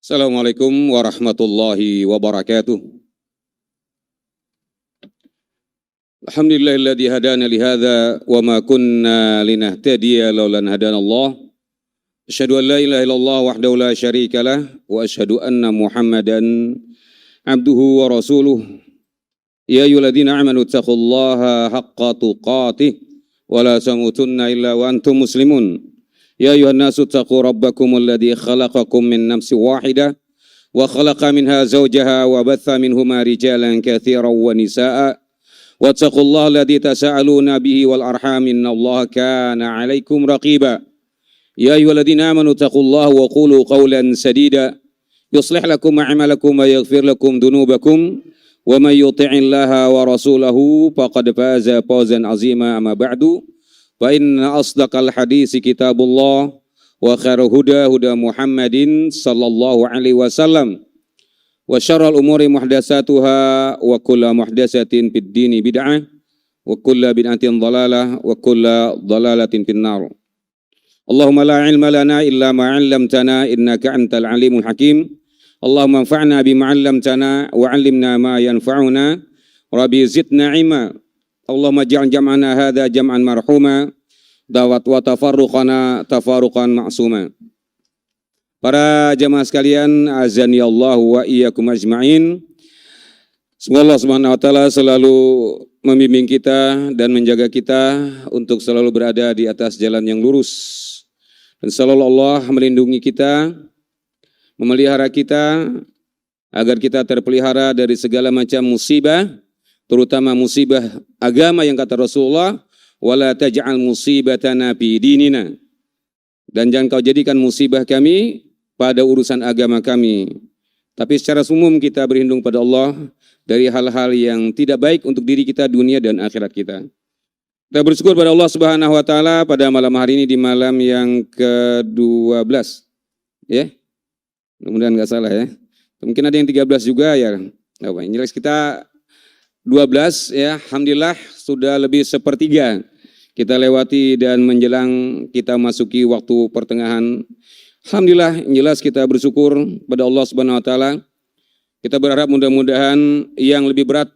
Assalamualaikum warahmatullahi wabarakatuh. Alhamdulillahilladzi hadana li hadza wa ma kunna linahtadiya laula an hadana Allah. Asyhadu an la ilaha illallah wahdahu la syarikalah wa asyhadu anna Muhammadan abduhu wa rasuluh. Ya ayyuhalladzina amanu taqullaha haqqa tuqatih wa la tamutunna illa wa antum muslimun. Ya ayuhan nasu taqu rabbakum alladhi khalaqakum min nafsin wahidah wa khalaqa minha zawjaha wa batha minhuma rijalan katsiran wa nisaa wattaqullaha alladhi tasaaluna bihi wal arham innallaha kana 'alaikum raqiba. Ya ayyuhalladzina amanu taqullaha wa qulu qawlan sadida yuslih lakum a'malakum wa yaghfir lakum dhunubakum wa may yuti'illaha wa rasulahu faqad faza fawzan 'azima amma ba'du. Wa inna asdaqal hadisi kitabullah wa khairu huda Muhammadin sallallahu alaihi wasallam wa syarrul umuri muhdatsatuha wa kullu muhdatsatin fid dini bid'ah wa kullu bid'atin dhalalah wa kullu dhalalatin finnar. Allahumma la ilma lana illa ma 'allamtana innaka antal alimul hakim. Allahumma anfa'na bima 'allamtana wa 'allimna ma yanfa'una rabbi zidna ilma. Allahumma ja'al jam'ana hadza jam'an marhuma dawat wa tafarruqana tafarruqan ma'suma. Para jamaah sekalian, azani Allah wa iyyakum ajma'in. Semoga Allah Subhanahu wa taala selalu membimbing kita dan menjaga kita untuk selalu berada di atas jalan yang lurus. Dan selalu Allah melindungi kita, memelihara kita agar kita terpelihara dari segala macam musibah, terutama musibah agama yang kata Rasulullah, wala taj'al musibatana fi dinina. Dan jangan kau jadikan musibah kami pada urusan agama kami. Tapi secara umum kita berlindung pada Allah dari hal-hal yang tidak baik untuk diri kita, dunia dan akhirat kita. Kita bersyukur pada Allah Subhanahu wa taala pada malam hari ini di malam yang ke-12. Ya. Mudah-mudahan enggak salah ya. Mungkin ada yang 13 juga ya. Apa? Yang jelas kita 12 ya, alhamdulillah sudah lebih sepertiga kita lewati dan menjelang kita masuki waktu pertengahan. Alhamdulillah, yang jelas kita bersyukur pada Allah Subhanahu wa taala. Kita berharap mudah-mudahan yang lebih berat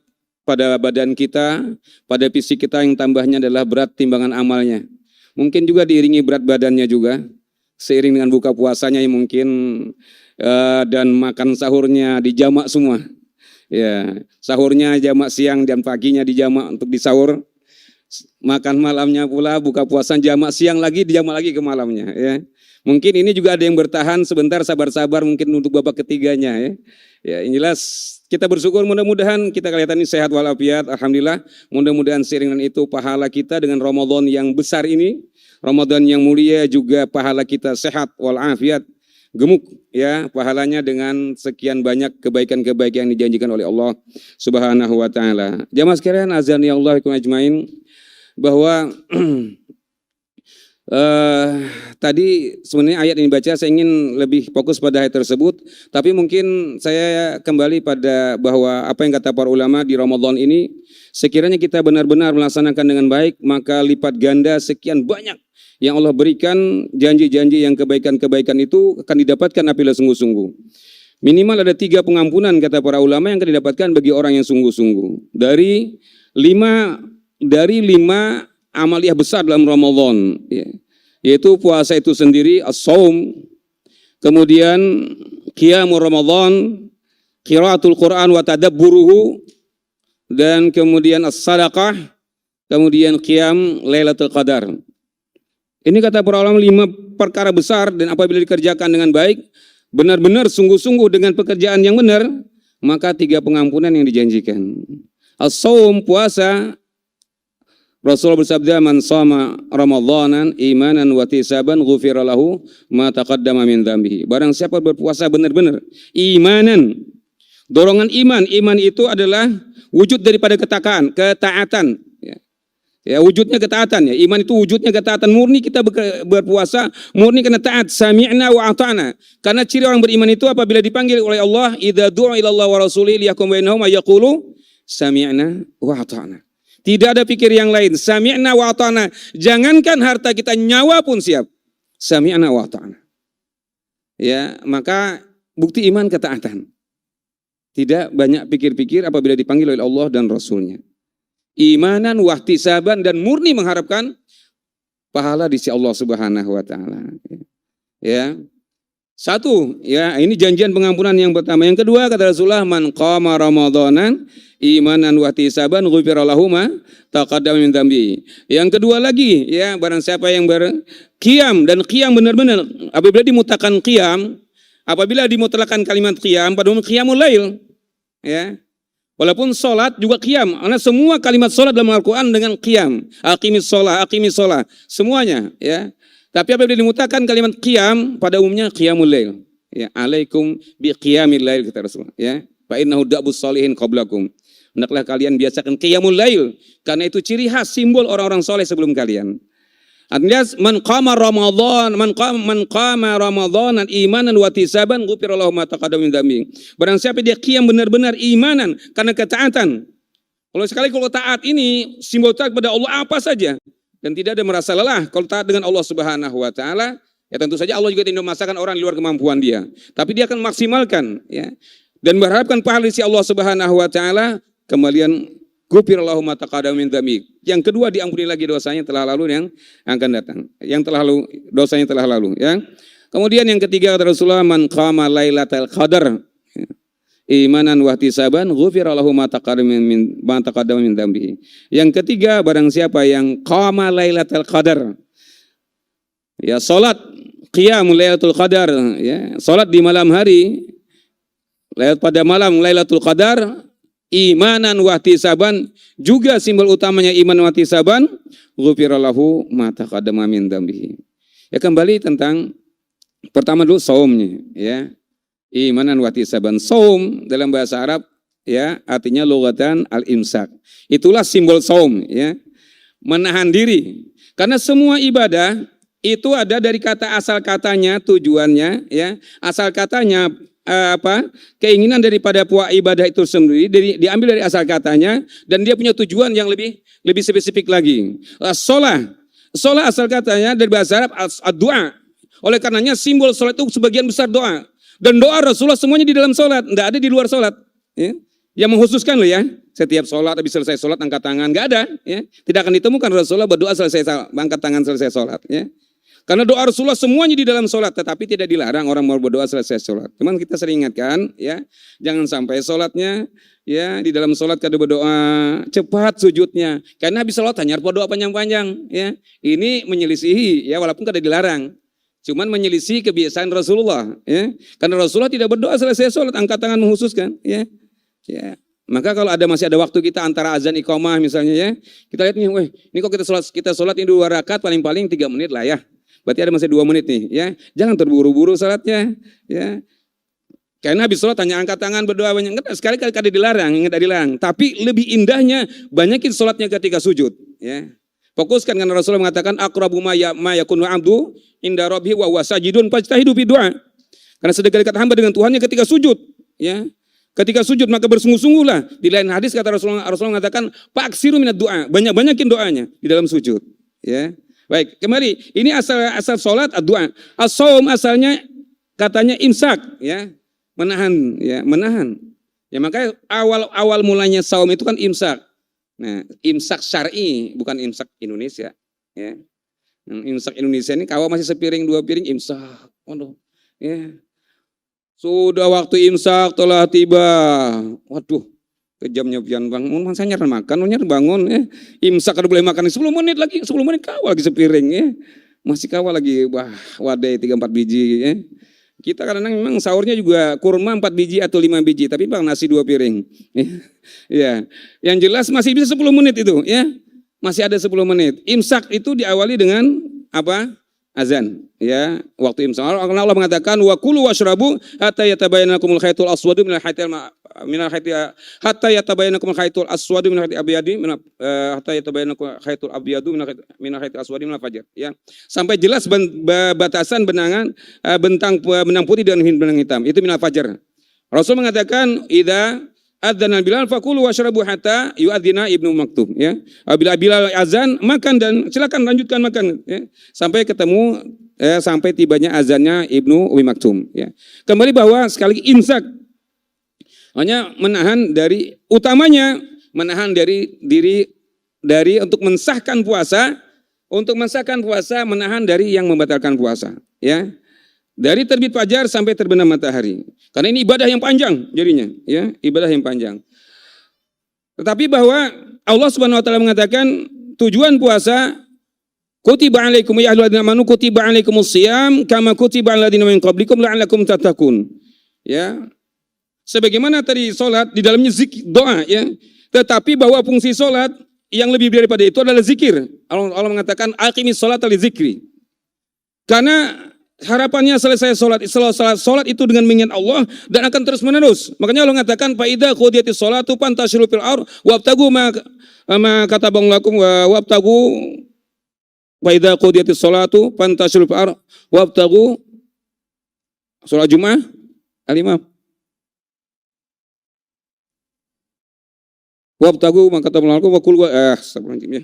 pada badan kita, pada fisik kita yang tambahnya adalah berat timbangan amalnya. Mungkin juga diiringi berat badannya juga seiring dengan buka puasanya yang mungkin dan makan sahurnya dijamak semua. Ya, sahurnya jamak siang dan paginya dijamak untuk disahur. Makan malamnya pula buka puasa jamak siang lagi dijamak lagi ke malamnya ya. Mungkin ini juga ada yang bertahan sebentar sabar-sabar mungkin untuk babak ketiganya ya. Ya, yang jelas kita bersyukur mudah-mudahan kita kelihatan ini sehat walafiat alhamdulillah. Mudah-mudahan seiring dengan itu pahala kita dengan Ramadan yang besar ini, Ramadan yang mulia juga pahala kita sehat walafiat. Gemuk ya pahalanya dengan sekian banyak kebaikan-kebaikan yang dijanjikan oleh Allah Subhanahu wa taala. Jamaah sekalian azani Allah ajmain bahwa tadi sebenarnya ayat ini baca saya ingin lebih fokus pada ayat tersebut, tapi mungkin saya kembali pada bahwa apa yang kata para ulama di Ramadan ini sekiranya kita benar-benar melaksanakan dengan baik maka lipat ganda sekian banyak yang Allah berikan, janji-janji yang kebaikan-kebaikan itu akan didapatkan apabila sungguh-sungguh. Minimal ada 3 pengampunan kata para ulama yang akan didapatkan bagi orang yang sungguh-sungguh. Dari 5 amaliyah besar dalam Ramadan, ya. Yaitu puasa itu sendiri, as-shaum, kemudian qiyamul Ramadan, qiraatul Quran wa tadabburuhu, dan kemudian as-sadaqah, kemudian qiyam Lailatul Qadar. Ini kata para ulama 5 perkara besar dan apabila dikerjakan dengan baik, benar-benar sungguh-sungguh dengan pekerjaan yang benar, maka 3 pengampunan yang dijanjikan. As-shaum puasa, Rasulullah bersabda man shama ramadhanan imanan wa ihtisaban ghufira lahu ma taqaddama min dzambihi. Barang siapa berpuasa benar-benar imanan, dorongan iman itu adalah wujud daripada ketaatan. Ya, wujudnya ketaatan ya. Iman itu wujudnya ketaatan murni kita berpuasa murni karena taat, sami'na wa ata'na. Karena ciri orang beriman itu apabila dipanggil oleh Allah, idza du'a ila Allah wa rasulihi liyakum bainahum yaqulu sami'na wa ata'na. Tidak ada pikir yang lain, sami'na wa ata'na. Jangankan harta kita, nyawa pun siap. Sami'na wa ata'na. Ya, maka bukti iman ketaatan. Tidak banyak pikir-pikir apabila dipanggil oleh Allah dan Rasulnya. Imanan wahtisaban dan murni mengharapkan pahala di sisi Allah Subhanahu wa taala. Ya. Satu, ya, ini janjian pengampunan yang pertama. Yang kedua kata Rasulullah, man qama ramadhanan imanan wahtisaban ghufira lahu ma taqaddama min dzambi. Yang kedua lagi, ya, barang siapa yang berqiyam dan qiyam benar-benar, apabila dimutlakan qiyam, apabila dimutlakan kalimat qiyam, pada umum qiyamul lail, ya. Walaupun sholat juga qiyam, karena semua kalimat sholat dalam Al-Quran dengan qiyam. Aqimis sholat, semuanya. Ya. Tapi apabila dimutakan kalimat qiyam, pada umumnya qiyamul lail. Ya, alaikum bi qiyamil lail, kata Rasulullah. Ya, fa innahu da'bus sholihin qablakum. Hendaklah kalian biasakan qiyamul lail, karena itu ciri khas simbol orang-orang soleh sebelum kalian. Artinya man qama ramadhanan imanan wa ihtisaban ghufira lahu ma taqaddama min dzambi. Barang siapa dia qiyam benar-benar imanan karena ketaatan. Kalau taat ini simbol taat kepada Allah apa saja dan tidak ada merasa lelah kalau taat dengan Allah Subhanahu wa taala, ya tentu saja Allah juga tidak memaksakan orang di luar kemampuan dia. Tapi dia akan maksimalkan, ya. Dan berharapkan pahala dari Allah Subhanahu wa taala, kemudian ghufirallahu ma taqaddama min dzambi. Yang kedua, diampuni lagi dosanya telah lalu yang akan datang. Dosanya telah lalu, ya. Kemudian yang ketiga kata Rasulullah, man qama lailatal qadar imanan wa ihtisaban ghufirallahu ma taqaddama min dzambi. Yang ketiga, barang siapa yang qama lailatal qadar, ya, salat qiyamul lailatul qadar, ya, salat di malam hari, pada malam Lailatul Qadar, imanan wa ihtisaban, juga simbol utamanya iman wa ihtisaban, ghufira lahu ma taqaddama min dzambihi. Ya, kembali tentang pertama dulu saumnya, ya. Imanan wa ihtisaban. Saum dalam bahasa Arab, ya, artinya lughatan al-imsak. Itulah simbol saum, ya. Menahan diri. Karena semua ibadah itu ada dari kata asal katanya, tujuannya, ya. Asal katanya keinginan daripada puak ibadah itu sendiri diambil dari asal katanya, dan dia punya tujuan yang lebih spesifik lagi. Sholat asal katanya dari bahasa Arab doa. Oleh karenanya simbol sholat itu sebagian besar doa, dan doa Rasulullah semuanya di dalam sholat, tidak ada di luar sholat, ya. Yang mengkhususkan loh, ya, setiap sholat habis selesai sholat angkat tangan, nggak ada, ya. Tidak akan ditemukan Rasulullah berdoa selesai angkat tangan selesai sholat, ya. Karena doa Rasulullah semuanya di dalam sholat, tetapi tidak dilarang orang mau berdoa selesai sholat. Cuman kita sering ingatkan, ya, jangan sampai sholatnya, ya, di dalam sholat kada berdoa cepat sujudnya. Karena habis sholat hanya berdoa panjang-panjang, ya. Ini menyelisihi, ya, walaupun kada dilarang. Cuman menyelisihi kebiasaan Rasulullah, ya. Karena Rasulullah tidak berdoa selesai sholat, angkat tangan menghususkan, ya. Ya. Maka kalau masih ada waktu kita antara azan iqamah misalnya, ya, kita lihat nih, ini kok kita sholat ini 2 rakaat paling-paling 3 menit lah, ya. Berarti ada masih 2 menit nih, ya. Jangan terburu-buru salatnya, ya. Karena habis sholat hanya angkat tangan berdoa banyak. Sekali-kali kada dilarang, enggak dilarang. Tapi lebih indahnya banyakin sholatnya ketika sujud, ya. Fokuskan, karena Rasulullah mengatakan aqrabu ma yakunu 'abdu inda rabbih wa huwa sajidun fajtahidu fi du'a. Karena sedekat-dekat hamba dengan Tuhannya ketika sujud, ya. Ketika sujud maka bersungguh-sungguhlah. Di lain hadis kata Rasulullah mengatakan fa'ksiru minad du'a, banyak-banyakin doanya di dalam sujud, ya. Baik, kembali. Ini asal salat doa. As-shaum asalnya katanya imsak, ya. Menahan, ya, menahan. Ya, makanya awal mulanya saum itu kan imsak. Nah, imsak syar'i, bukan imsak Indonesia, ya. Imsak Indonesia ini kalau masih sepiring 2 piring imsak. Waduh, ya. Sudah waktu imsak telah tiba. Waduh. Jamnya pian bangun, saya nyari makan, bangun, ya. Imsak kada boleh makan 10 menit lagi, 10 menit kawal lagi sepiring, ya. Masih kawal lagi, wadai 3-4 biji, ya. Kita kadang-kadang memang sahurnya juga kurma 4 biji atau 5 biji, tapi bang nasi 2 piring, ya. Ya. Yang jelas masih bisa 10 menit itu, ya. Masih ada 10 menit. Imsak itu diawali dengan apa? Azan, ya, waktu imsak. Allah mengatakan wa kulu washrabu hatta yatabayyana lakumul khaytul aswadu minal khaytil hatta yatabayyana lakumul khaytul aswadu minal khaytil abyadi hatta yatabayyana lakumul khaytul abyadu minal khaytil aswadi minal fajr, ya. Sampai jelas batasan bentang benang putih dan benang hitam, itu minal fajr. Rasul mengatakan idza adzana Bilal fakulu washrabu hatta yu'adzina Ibnu Maktum, ya. Apabila Bilal azan, makan dan silakan lanjutkan makan, ya. Sampai ketemu sampai tibanya azannya Ibnu Umi Maktum. Ya. Kembali bahwa sekali lagi imsak hanya menahan dari utamanya menahan dari diri dari untuk mensahkan puasa, menahan dari yang membatalkan puasa, ya. Dari terbit fajar sampai terbenam matahari. Karena ini ibadah yang panjang jadinya, ya, ibadah yang panjang. Tetapi bahwa Allah Subhanahu wa taala mengatakan tujuan puasa kutiba alaikum ya ayyuhalladzina amanu kutiba alaikumus shiyam kama kutiba alal ladzina min qablikum la'allakum tattaqun. Ya. Sebagaimana tadi salat di dalamnya zikir doa, ya. Tetapi bahwa fungsi salat yang lebih daripada itu adalah zikir. Allah mengatakan aqimis sholata li zikri. Karena harapannya selesai salat itu dengan mengingat Allah dan akan terus menerus. Makanya Allah mengatakan fa idza qudiyatis sholatu fantashiru fil ardh wabtagu ma kataballahu lakum wabtagu fa idza qudiyatis sholatu fantashiru fil ardh wabtagu surah Jumat al-Imam wabtagu ma kataballahu lakum wa qul astagfirullahaladzim, ya.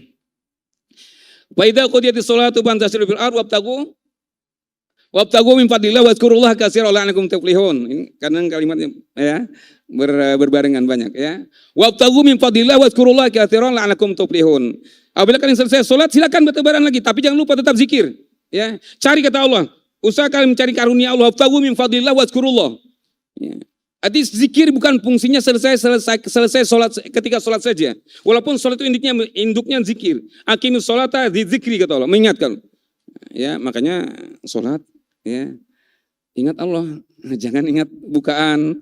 Fa idza qudiyatis sholatu fantashiru fil ardh wabtagu min fadlillah wazkurullaha katsiran la'allakum tuflihun. Ini kadang kalimatnya, ya, berbarengan banyak, ya. Wabtagu min fadlillah wazkurullaha katsiran la'allakum tuflihun. Apabila kalian selesai salat silakan bertebaran lagi, tapi jangan lupa tetap zikir, ya. Cari kata Allah, usahakan mencari karunia Allah. Wabtagu min fadlillah wazkurullah. Ya. Arti zikir bukan fungsinya selesai salat ketika salat saja. Walaupun salat itu induknya zikir. Aqimus sholata dzikri kata Allah, mengingatkan. Ya, makanya salat, ya, ingat Allah, jangan ingat bukaan.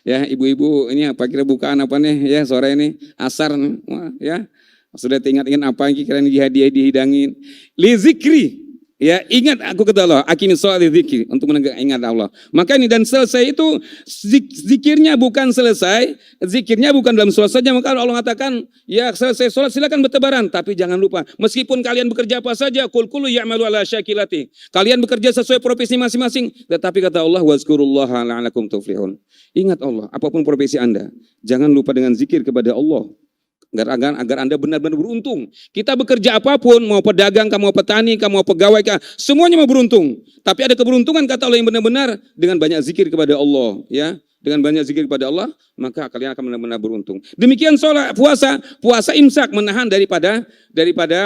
Ya, ibu-ibu ini apa kira bukaan apa nih, ya, sore ini asar nih. Wah, ya, sudah ingat-ingat apa yang kira dihadiah dihidangin. Li zikri, ya, ingat aku kata Allah, aqimis sholat li zikri, untuk ingat Allah. Maka ini dan selesai itu zikirnya bukan selesai, zikirnya bukan dalam sholat saja. Maka Allah mengatakan, ya, selesai sholat silakan bertebaran, tapi jangan lupa meskipun kalian bekerja apa saja, qul kullu ya'malu ala syakilati. Kalian bekerja sesuai profesi masing-masing, tetapi kata Allah wazkurullaha la'allakum tuflihun. Ingat Allah apapun profesi Anda, jangan lupa dengan zikir kepada Allah. Agar Anda benar-benar beruntung. Kita bekerja apapun, mau pedagang, kamu mau petani, kamu mau pegawai, semuanya mau beruntung. Tapi ada keberuntungan kata Allah yang benar-benar dengan banyak zikir kepada Allah, ya. Dengan banyak zikir kepada Allah, maka kalian akan benar-benar beruntung. Demikian sholat, puasa imsak menahan daripada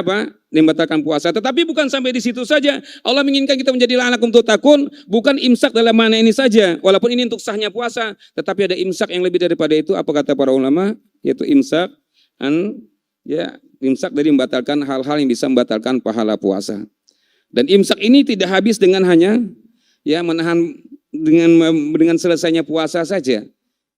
apa? Membatalkan puasa. Tetapi bukan sampai di situ saja. Allah menginginkan kita menjadi la'allakum tattaqun, bukan imsak dalam mana ini saja. Walaupun ini untuk sahnya puasa, tetapi ada imsak yang lebih daripada itu. Apa kata para ulama? Yaitu imsak imsak dari membatalkan hal-hal yang bisa membatalkan pahala puasa. Dan imsak ini tidak habis dengan hanya, ya, menahan dengan selesainya puasa saja.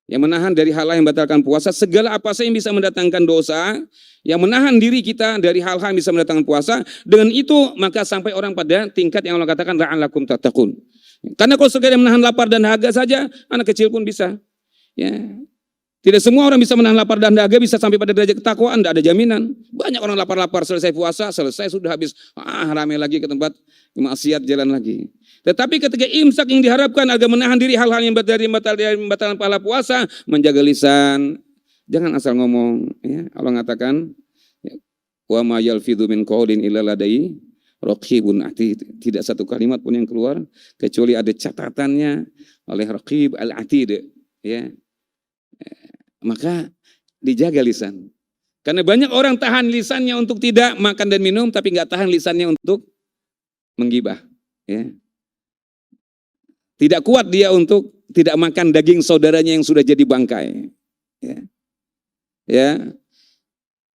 Yang menahan dari hal-hal yang membatalkan puasa, segala apa saja yang bisa mendatangkan dosa, yang menahan diri kita dari hal-hal yang bisa mendatangkan puasa. Dengan itu maka sampai orang pada tingkat yang Allah katakan la'allakum tattaqun. Karena kalau sekadar menahan lapar dan dahaga saja, anak kecil pun bisa, ya. Tidak semua orang bisa menahan lapar dan dahaga bisa sampai pada derajat ketakwaan, tidak ada jaminan. Banyak orang lapar-lapar selesai puasa, selesai sudah habis, ramai lagi ke tempat maksiat jalan lagi. Tetapi ketika imsak yang diharapkan agar menahan diri hal-hal yang membatalkan pahala puasa, menjaga lisan, jangan asal ngomong. Ya, Allah mengatakan, wa ma yalfidhu min qaulin illa ladai raqibun atid. Tidak satu kalimat pun yang keluar kecuali ada catatannya oleh raqib al-atid. Ya. Maka dijaga lisan. Karena banyak orang tahan lisannya untuk tidak makan dan minum, tapi nggak tahan lisannya untuk menggibah. Ya. Tidak kuat dia untuk tidak makan daging saudaranya yang sudah jadi bangkai. Ya. Ya.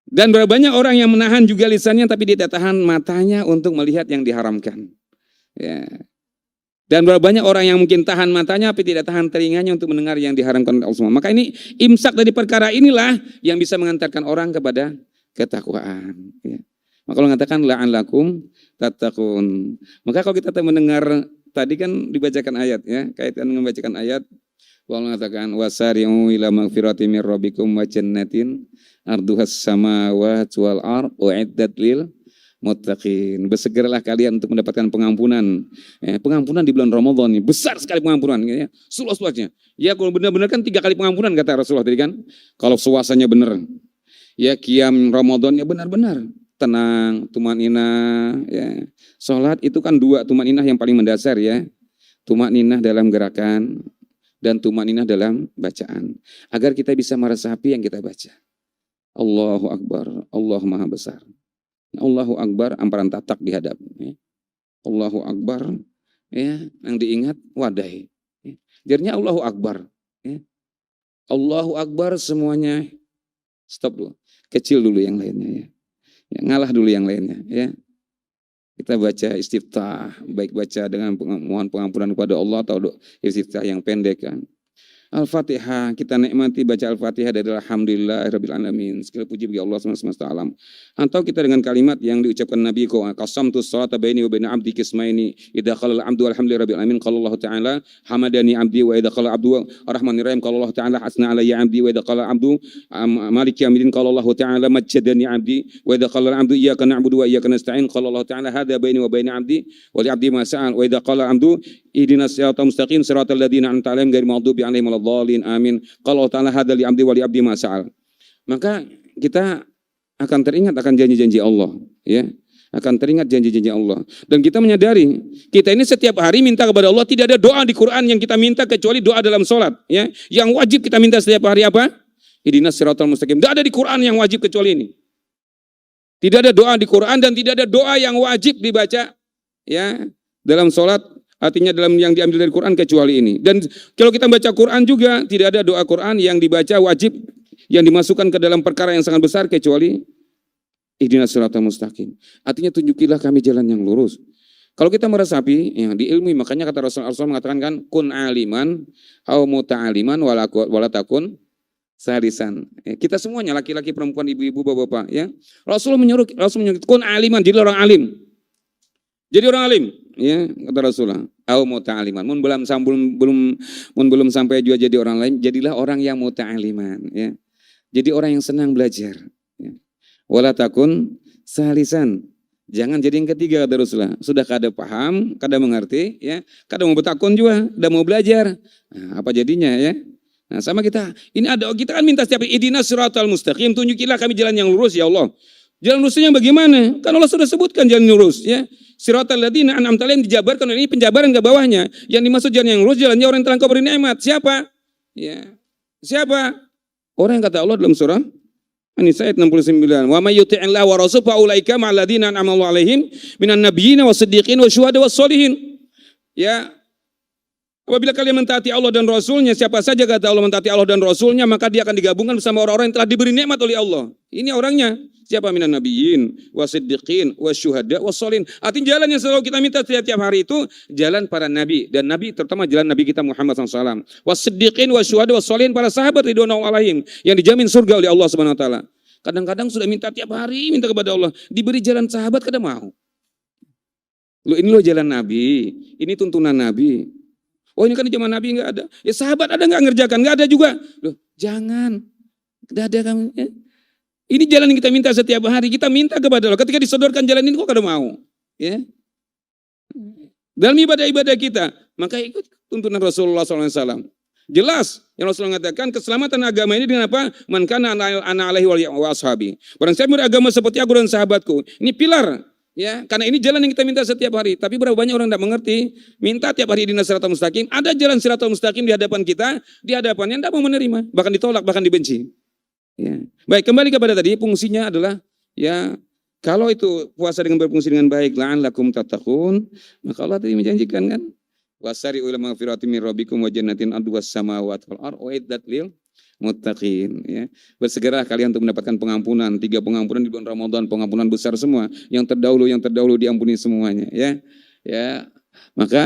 Dan berapa banyak orang yang menahan juga lisannya, tapi tidak tahan matanya untuk melihat yang diharamkan. Ya. Dan berapa banyak orang yang mungkin tahan matanya tapi tidak tahan telinganya untuk mendengar yang diharamkan oleh Allah semua. Maka ini imsak dari perkara inilah yang bisa mengantarkan orang kepada ketakwaan. Ya. Maka Allah mengatakan la'allakum tattaqun. Maka kalau kita mendengar tadi kan dibacakan ayat, ya, kaitan dengan membacakan ayat, Allah mengatakan wasari'u ila magfirati mir rabbikum wa jannatin arduhas samawati wal ardh u'iddat lil muttaqin. Bersegeralah kalian untuk mendapatkan pengampunan. Pengampunan di bulan Ramadan ini besar sekali pengampunan, ya. Seluas-luasnya. Ya, kalau benar-benar kan 3 kali pengampunan kata Rasulullah tadi kan. Kalau suasanya benar. Ya, qiyam Ramadannya benar-benar. tenang, tumaninah, ya. Salat itu kan dua, tumaninah yang paling mendasar ya. Tumaninah dalam gerakan dan tumaninah dalam bacaan. Agar kita bisa meresapi yang kita baca. Allahu Akbar, Allah Maha Besar. Allahu Akbar, amparan tatak dihadap. Ya. Allahu Akbar, ya, yang diingat wadai. Ya. Jadinya Allahu Akbar. Ya. Allahu Akbar semuanya stop dulu. Kecil dulu yang lainnya ya. Ya, ngalah dulu yang lainnya ya. Kita baca istiftah, baik baca dengan mohon pengampunan kepada Allah atau istiftah yang pendek kan. Al-Fatihah, kita nikmati baca Al-Fatihah dari Alhamdulillahirabbil alamin. Segala puji bagi Allah semesta alam. Atau kita dengan kalimat yang diucapkan Nabi qasamtus sholata baini wa baina abdi qismaini idza qala al-abdu alhamdulillahirabbil alamin qala Allah taala hamadani abdi wa idza qala abdu arrahmanir rahim qala Allah taala hasna alayya abdi wa idza qala abdu maliki yaumiddin qala Allah taala majjadani abdi wa idza qala al-abdu iyyaka na'budu wa iyyaka nasta'in qala Allah taala hadza baini wa baina abdi wa li abdi ma sa'al wa idza qala abdu ihdinas siratal mustaqim siratal ladzina an'amta 'alaihim ghairil maghdubi 'alaihim waladdallin amin. Kalau ta'ala hadza li abdi wa li abdi ma sa'al. Maka kita akan teringat akan janji-janji Allah, ya. Akan teringat janji-janji Allah. Dan kita menyadari, kita ini setiap hari minta kepada Allah, tidak ada doa di Quran yang kita minta kecuali doa dalam salat, ya. Yang wajib kita minta setiap hari apa? Ihdinas siratal mustaqim. Tidak ada di Quran yang wajib kecuali ini. Tidak ada doa di Quran dan tidak ada doa yang wajib dibaca, ya, dalam salat. Artinya dalam yang diambil dari Quran kecuali ini. Dan kalau kita baca Quran juga tidak ada doa Quran yang dibaca wajib yang dimasukkan ke dalam perkara yang sangat besar kecuali ihdinas siratal mustaqim. Artinya tunjukilah kami jalan yang lurus. Kalau kita meresapi yang diilmui, makanya kata Rasul mengatakan kan kun aliman au muta'aliman wala takun salisan. Kita semuanya laki-laki, perempuan, ibu-ibu, bapak-bapak ya. Rasul menyuruh kun aliman, jadi orang alim. Jadi orang alim, ya kata Rasulullah. Au muta'aliman. Mun belum sampai juga jadi orang lain, jadilah orang yang muta'aliman, ya. Jadi orang yang senang belajar. Ya. Wala takun salisan. Jangan jadi yang ketiga kata Rasulullah. Sudah kada paham, kada mengerti, ya, kada mau bertakun juga, kada mau belajar. Nah, apa jadinya ya? Nah, sama kita. Ini ada kita kan minta setiap ihdinas siratal mustaqim, tunjukilah kami jalan yang lurus ya Allah. Jalan lurusnya bagaimana? Kan Allah sudah sebutkan jalan lurus, ya. Siratal ladzina an'amta 'alaihim dijabarkan, ini penjabaran ke bawahnya. Yang dimaksud jalan yang lurus, jalannya orang yang telah Engkau beri nikmat. Siapa? Ya. Siapa? Orang yang kata Allah dalam surah An-Nisa ayat 69. Wa may yuti'illah wa rasul fa ulaika ma'al ladzina an'ama Allahu 'alaihim minan nabiyyin wasiddiqin wasyuhada wassolihin. Ya. Apabila kalian mentaati Allah dan Rasulnya, siapa saja kata Allah mentaati Allah dan Rasulnya, maka dia akan digabungkan bersama orang-orang yang telah diberi nikmat oleh Allah. Ini orangnya. Siapa? Minan nabiyyin, wasiddiqin, wasyuhada, wassolihin. Artinya jalan yang selalu kita minta setiap hari itu, jalan para nabi. Dan nabi, terutama jalan Nabi kita Muhammad SAW. Wasiddiqin, wasyuhada, wassolihin, para sahabat ridwanullah alaihim, yang dijamin surga oleh Allah Subhanahu Wa Taala. Kadang-kadang sudah minta tiap hari, minta kepada Allah. Diberi jalan sahabat, kada mau. Ini loh jalan Nabi, ini tuntunan Nabi. Oh ini kan di zaman Nabi enggak ada. Ya sahabat ada enggak ngerjakan? Enggak ada juga. Loh, jangan. Enggak ada kamu. Ya. Ini jalan yang kita minta setiap hari. Kita minta kepada Allah. Ketika disodorkan jalan ini kok kada mau? Ya. Dalam ibadah-ibadah kita, maka ikut tuntunan Rasulullah SAW. Jelas yang Rasulullah mengatakan keselamatan agama ini dengan apa? Man kana ana alaihi wa ashabi. Barang siapa beragama seperti aku dan sahabatku. Ini pilar. Ya, karena ini jalan yang kita minta setiap hari. Tapi berapa banyak orang tidak mengerti. Minta tiap hari ihdinas siratal mustaqim. Ada jalan siratal mustaqim di hadapan kita. Di hadapannya tidak mau menerima. Bahkan ditolak, bahkan dibenci. Ya. Baik, kembali kepada tadi. Fungsinya adalah, ya, kalau itu puasa dengan berfungsi dengan baik, la'allakum tattaqun, maka Allah tadi menjanjikan kan, wasari'u ila magfiratin min rabbikum wa jannatin arduhas samawati wal ardh uiddat lil muttaqin, ya. Bersegeralah kalian untuk mendapatkan pengampunan. 3 pengampunan di bulan Ramadan, pengampunan besar semua. Yang terdahulu diampuni semuanya, ya. Ya. Maka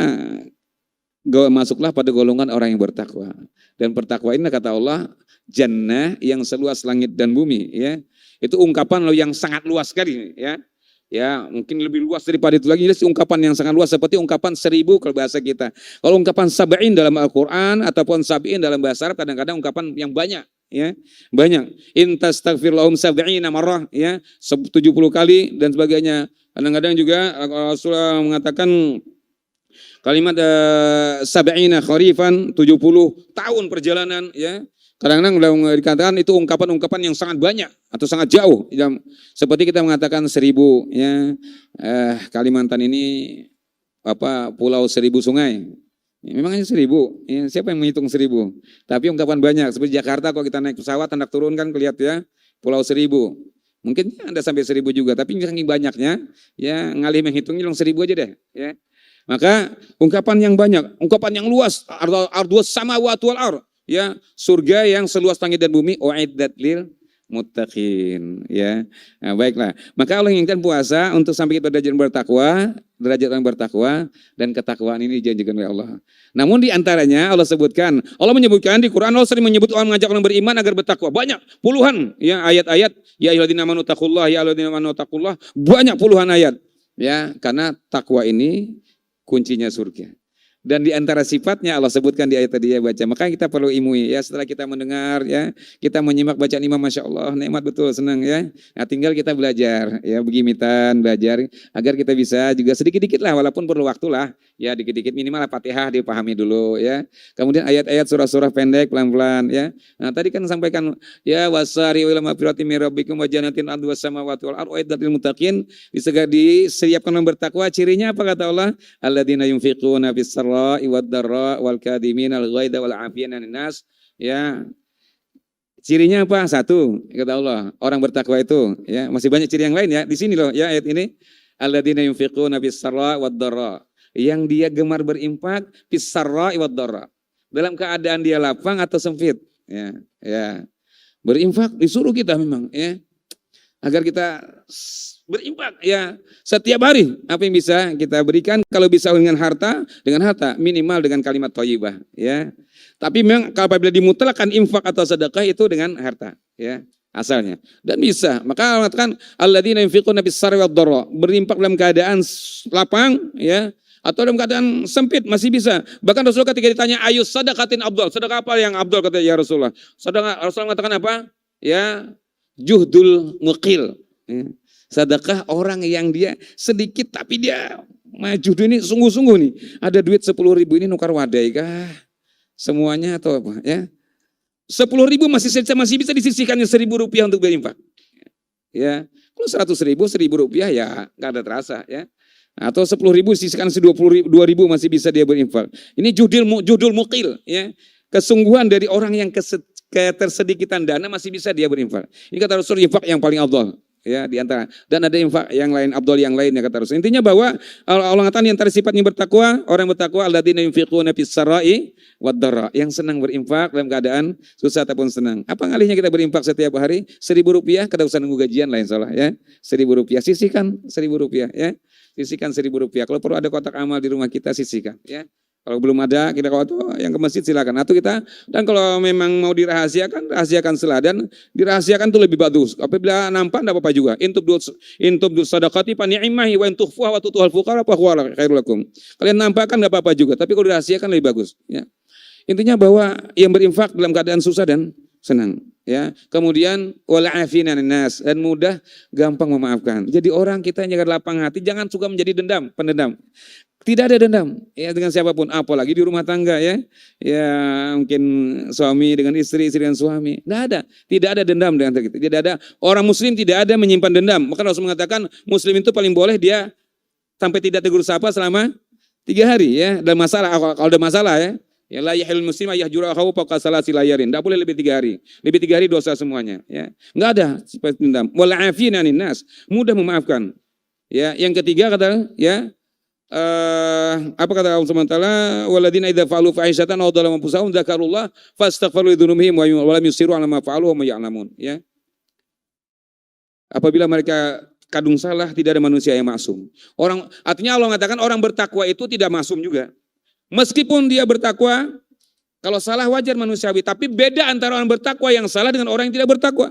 masuklah pada golongan orang yang bertakwa. Dan bertakwa ini kata Allah, jannah yang seluas langit dan bumi, ya. Itu ungkapan yang sangat luas sekali, ya. Ya, mungkin lebih luas daripada itu lagi. Jadi ungkapan yang sangat luas seperti ungkapan 1000 kalau bahasa kita. Kalau ungkapan sab'in dalam Al-Qur'an ataupun sab'in dalam bahasa Arab kadang-kadang ungkapan yang banyak, ya. Banyak. In tastaghfir lahum sab'ina marrah, ya. 70 kali dan sebagainya. Kadang-kadang juga Rasulullah mengatakan kalimat sab'ina kharifan, 70 tahun perjalanan, ya. Kadang-kadang dikatakan itu ungkapan-ungkapan yang sangat banyak atau sangat jauh. Seperti kita mengatakan 1000, ya, Kalimantan ini pulau 1000 sungai. Ya, memangnya 1000, ya, siapa yang menghitung 1000? Tapi ungkapan banyak, seperti Jakarta kalau kita naik pesawat, hendak turun kan kelihatan ya, pulau 1000. Mungkin Anda sampai 1000 juga, tapi saking banyaknya, ya ngalih menghitungnya 1000 aja deh. Ya. Maka ungkapan yang banyak, ungkapan yang luas, ardhus samawati wal ardh, ya, surga yang seluas langit dan bumi, uiddat lil muttaqin, ya. Nah, baiklah. Maka Allah inginkan puasa untuk sampai kita derajat orang bertakwa, dan ketakwaan ini dijanjikan oleh Allah. Namun di antaranya Allah menyebutkan di Quran, Allah sering menyebut orang, mengajak orang beriman agar bertakwa. Banyak, puluhan ya ayat-ayat, ya ayyuhalladzina amanu taqullah, ya ayyuhalladzina amanu taqullah, banyak puluhan ayat. Ya, karena takwa ini kuncinya surga. Dan di antara sifatnya Allah sebutkan di ayat tadi ya baca. Maka kita perlu ilmui ya, setelah kita mendengar ya, kita menyimak bacaan imam, Masya Allah, nikmat betul, senang ya. Nah, tinggal kita belajar ya, begimitan belajar agar kita bisa juga sedikit-dikit lah, walaupun perlu waktu lah ya, dikit-dikit minimal Fatihah dipahami dulu ya. Kemudian ayat-ayat surah-surah pendek pelan-pelan ya. Nah, tadi kan sampaikan ya, wasari ila mafirati min rabbikum wa jannatin ardu wassamawati wal ardu uiddat lil muttaqin. Disediakan orang bertakwa, cirinya apa kata Allah? Alladzina yunfiquna fis wad darra wal kadhimin al ghaidha wal afiyana nas, ya. Cirinya apa? Satu, kata Allah, orang bertakwa itu ya, masih banyak ciri yang lain ya. Di sini loh ya ayat ini, alladzina yunfiquna fis sarra wad darra, yang dia gemar berinfak fis sarra wad darra, dalam keadaan dia lapang atau sempit ya. Ya. Berinfak disuruh kita memang ya, agar kita berinfak ya setiap hari, apa yang bisa kita berikan, kalau bisa dengan harta minimal dengan kalimat thayyibah ya. Tapi memang kalau apabila dimutlakan infak atau sedekah itu dengan harta ya asalnya, dan bisa. Maka Allah mengatakan alladzina yunfiquna bis-sarri wad-dharra, berinfak dalam keadaan lapang ya, atau dalam keadaan sempit masih bisa. Bahkan Rasulullah ketika ditanya ayus sadaqatin afdal, sedekah apa yang afdal, kata ya Rasulullah. Rasulullah mengatakan apa? Ya, juhdul muqil. Ya. Sedekah orang yang dia sedikit tapi dia maju ini sungguh-sungguh nih. Ada duit 10.000 ini nukar wadai kah? Semuanya atau apa ya? 10.000 masih bisa disisihkannya 1.000 rupiah untuk berinfak. Ya, kalau 100.000, 1.000 rupiah ya nggak ada terasa ya. Atau 10.000 disisihkan 22.000 masih bisa dia berinfak. Ini judul muqil ya. Kesungguhan dari orang yang ketersedikitan dana masih bisa dia berinfak. Ini kata Rasul, infak yang paling afdal. Ya, di antara, dan ada infak yang lain, afdal yang lain ya kata Rasul. Intinya bahwa Allah mengatakan di antara sifatnya bertakwa, orang bertakwa alladzina yunfiquna fis sarai wad dharra, yang senang berinfak dalam keadaan susah ataupun senang. Apa ngalihnya kita berinfak setiap hari? 1.000 rupiah, kada usah nunggu gajian lain salah ya. 1.000 rupiah, sisihkan 1.000 rupiah ya. Sisihkan 1.000 rupiah. Kalau perlu ada kotak amal di rumah kita, sisihkan ya. Kalau belum ada, kita yang ke masjid silakan. Atau kita, dan kalau memang mau dirahasiakan, rahasiakan seladan, dirahasiakan itu lebih bagus. Apabila nampak, tidak apa-apa juga. Intub sadaqati pa ni'imahi wa intukhfuha wa tutuhal fuqara fa huwa khairul lakum. Kalian nampakkan tidak apa-apa juga, tapi kalau dirahasiakan lebih bagus. Ya. Intinya bahwa yang berinfak dalam keadaan susah dan senang. Ya. Kemudian wal afina nas, dan mudah gampang memaafkan. Jadi orang kita yang jaga lapang hati, jangan suka menjadi pendendam. Tidak ada dendam ya dengan siapapun, apalagi di rumah tangga ya. Ya mungkin suami dengan istri, istri dengan suami. Tidak ada dendam dengan kita. Tidak ada, orang muslim tidak ada menyimpan dendam. Maka Rasul mengatakan muslim itu paling boleh dia sampai tidak tegur sapa selama 3 hari ya. Dalam masalah, kalau ada masalah ya. Ya la yahil muslim yahjura akhahu fawqa salasi layarin. Tidak boleh lebih 3 hari. Lebih 3 hari dosa semuanya ya. Enggak ada sifat dendam. Wal afina anin nas, mudah memaafkan. Ya, yang ketiga kata ya, apa kata Allah Subhanahu wa taala, walladzina idza fa'alu fahishatan aw dzalamu anfusahum dzakarullah fastaghfiru lidzunubihim wa lam yusiru 'ala ma fa'alu wa hum ya'lamun ya. Apabila mereka kadung salah, tidak ada manusia yang maksum. Artinya Allah mengatakan orang bertakwa itu tidak maksum juga. Meskipun dia bertakwa, kalau salah wajar manusiawi, tapi beda antara orang bertakwa yang salah dengan orang yang tidak bertakwa.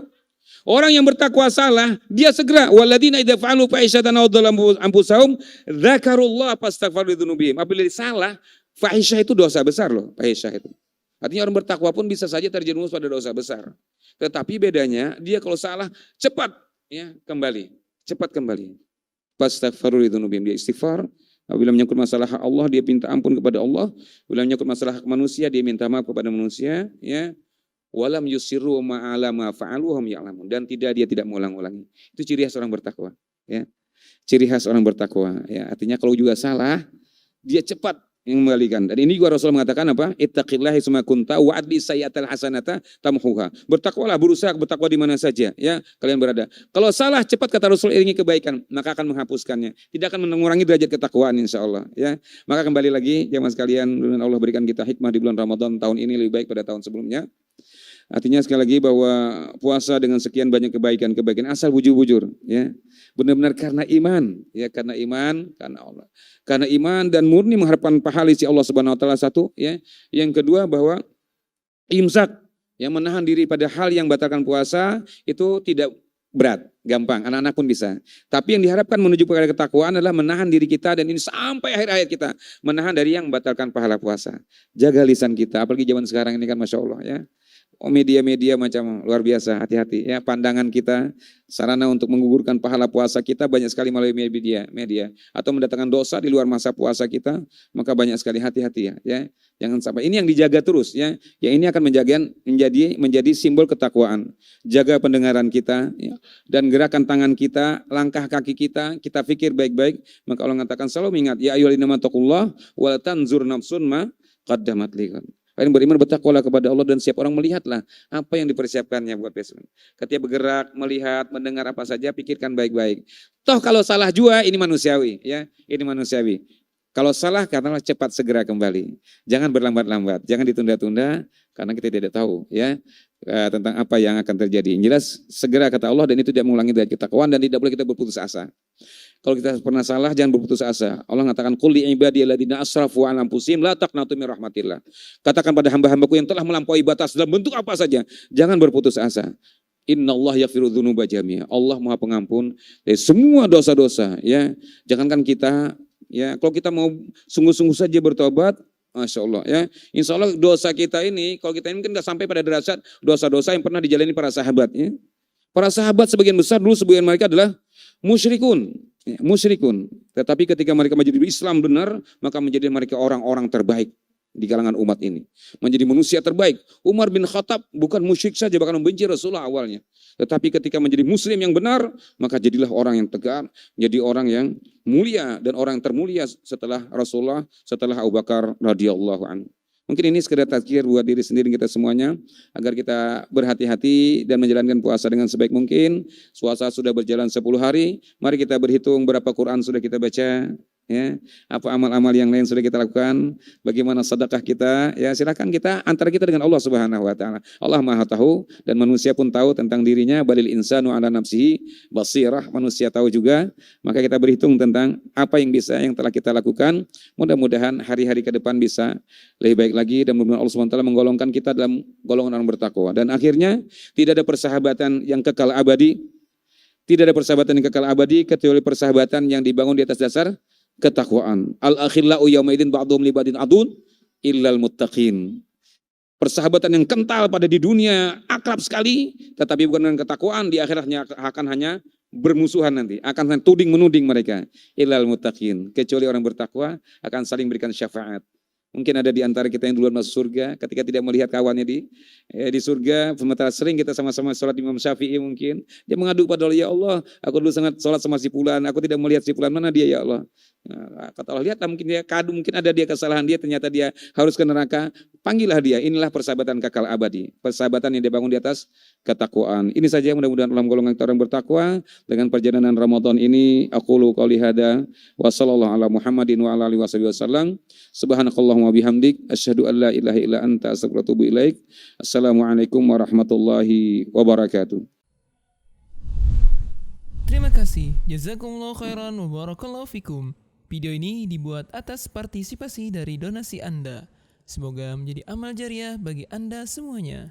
Orang yang bertakwa salah, dia segera walladzina idza fa'alu fahishatan aw dzalamu anfusahum dzakarullah fastaghfiru lidzunubihim. Apabila salah, fahisyah itu dosa besar loh, fahisyah itu. Artinya orang bertakwa pun bisa saja terjerumus pada dosa besar. Tetapi bedanya dia kalau salah cepat ya kembali, cepat kembali. Fastaghfiru lidzunubihim, dia istighfar. Apabila menyangkut masalah Allah, dia minta ampun kepada Allah. Apabila menyangkut masalah manusia, dia minta maaf kepada manusia ya. walam yusirru ma'ala ma fa'alu hum ya'lamun, dan dia tidak mengulang-ulangi. Itu ciri khas orang bertakwa, ya. Ciri khas orang bertakwa, ya. Artinya kalau juga salah, dia cepat mengembalikan. Dan ini juga Rasul mengatakan apa? Ittaqillahi summa kunta wa'adli sayyatal hasanata tamhuha. Bertakwalah, berusaha bertakwa di mana saja, ya, kalian berada. Kalau salah, cepat kata Rasul iringi kebaikan, maka akan menghapuskannya. Tidak akan mengurangi derajat ketakwaan insyaallah, ya. Maka kembali lagi jemaah sekalian, mudah-mudahan Allah berikan kita hikmah di bulan Ramadan tahun ini lebih baik pada tahun sebelumnya. Artinya sekali lagi bahwa puasa dengan sekian banyak kebaikan asal bujur-bujur, ya. Benar-benar karena iman, ya, karena iman, karena Allah. Karena iman dan murni mengharapkan pahala si Allah Subhanahu wa taala, satu, ya. Yang kedua bahwa imsak, yang menahan diri pada hal yang batalkan puasa itu tidak berat, gampang, anak-anak pun bisa. Tapi yang diharapkan menuju kepada ketakwaan adalah menahan diri kita, dan ini sampai akhir hayat kita, menahan dari yang membatalkan pahala puasa. Jaga lisan kita, apalagi zaman sekarang ini kan Masya Allah, ya. Media-media macam luar biasa, hati-hati, ya. Pandangan kita, sarana untuk menggugurkan pahala puasa kita banyak sekali melalui media atau mendatangkan dosa di luar masa puasa kita, maka banyak sekali, hati-hati, ya. Jangan sampai, ini yang dijaga terus, ya. Yang ini akan menjadi simbol ketakwaan. Jaga pendengaran kita, ya, dan gerakan tangan kita, langkah kaki kita pikir baik-baik. Maka Allah mengatakan selalu ingat, ya ayyuhalladzina amanu wal tanzur nafsun ma qaddamat lighad. Kalian beriman, bertakwalah kepada Allah, dan setiap orang melihatlah apa yang dipersiapkannya buat besok. Ketika bergerak, melihat, mendengar apa saja, pikirkan baik-baik. Toh kalau salah juga ini manusiawi, ya, ini manusiawi. Kalau salah, katakanlah cepat segera kembali. Jangan berlambat-lambat, jangan ditunda-tunda, karena kita tidak tahu, ya, tentang apa yang akan terjadi. Yang jelas segera kata Allah, dan itu tidak mengulangi dari ketakwaan, dan tidak boleh kita berputus asa. Kalau kita pernah salah, jangan berputus asa. Allah mengatakan, qul li ibadiyalladzina asrafu 'ala anfusihim la taqnatu min rahmatillah. Katakan pada hamba-hambaku yang telah melampaui batas dalam bentuk apa saja, jangan berputus asa. Innallaha yaghfiru dzunuba jami'a. Allah Maha Pengampun dari semua dosa-dosa, ya. Jangankan kita, ya, kalau kita mau sungguh-sungguh saja bertobat, Masya Allah, ya. Insya Allah dosa kita ini, kalau kita ini kan nggak sampai pada derajat dosa-dosa yang pernah dijalani para sahabat, ya. Para sahabat sebagian besar dulu, sebagian mereka adalah musyrikun, ya, musyrikun. Tetapi ketika mereka menjadi Islam benar, maka menjadi mereka orang-orang terbaik di kalangan umat ini. Menjadi manusia terbaik. Umar bin Khattab bukan musyrik saja, bahkan membenci Rasulullah awalnya. Tetapi ketika menjadi muslim yang benar, maka jadilah orang yang tegar, menjadi orang yang mulia, dan orang yang termulia setelah Rasulullah, setelah Abu Bakar radhiyallahu anhu. Mungkin ini sekedar tazkir buat diri sendiri kita semuanya, agar kita berhati-hati dan menjalankan puasa dengan sebaik mungkin. Puasa sudah berjalan 10 hari, mari kita berhitung berapa Quran sudah kita baca, ya, apa amal-amal yang lain sudah kita lakukan, bagaimana sedekah kita, ya, silakan kita antara kita dengan Allah Subhanahu wa taala. Allah Maha tahu, dan manusia pun tahu tentang dirinya, balil insanu ala nafsihi basirah, manusia tahu juga. Maka kita berhitung tentang apa yang telah kita lakukan. Mudah-mudahan hari-hari ke depan bisa lebih baik lagi, dan mudah-mudahan Allah Subhanahu wa taala menggolongkan kita dalam golongan orang bertakwa. Dan akhirnya tidak ada persahabatan yang kekal abadi. Tidak ada persahabatan yang kekal abadi kecuali persahabatan yang dibangun di atas dasar ketakwaan. Al-akhillau yaumaidin ba'dhum li ba'din adun illal muttaqin. Persahabatan yang kental pada di dunia akrab sekali, tetapi bukan dengan ketakwaan, di akhirnya akan hanya bermusuhan nanti, akan tuding menuding mereka. Illal muttaqin, kecuali orang bertakwa akan saling berikan syafaat. Mungkin ada di antara kita yang duluan masuk surga ketika tidak melihat kawannya di surga, sementara sering kita sama-sama sholat Imam Syafi'i, mungkin dia mengadu pada Allah, ya Allah, aku dulu sangat sholat sama si fulan, aku tidak melihat si fulan, mana dia ya Allah. Nah, kata Allah, lihatlah, mungkin dia kadu, mungkin ada dia kesalahan dia, ternyata dia harus ke neraka, panggillah dia. Inilah persahabatan kekal abadi, persahabatan yang dibangun di atas ketakwaan. Ini saja, mudah-mudahan dalam golongan orang bertakwa. Dengan perjalanan Ramadan ini, aqulu qouli hada wa sallallahu ala Muhammadin wa ala alihi wasallam. Subhanakallahumma bihamdik, asyhadu an la ilaha illa anta, astaghfiruka wa atubu ilaik. Assalamualaikum warahmatullahi wabarakatuh. Terima kasih. Jazakumullah khairan wa barakallahu fikum. Video ini dibuat atas partisipasi dari donasi Anda. Semoga menjadi amal jariah bagi Anda semuanya.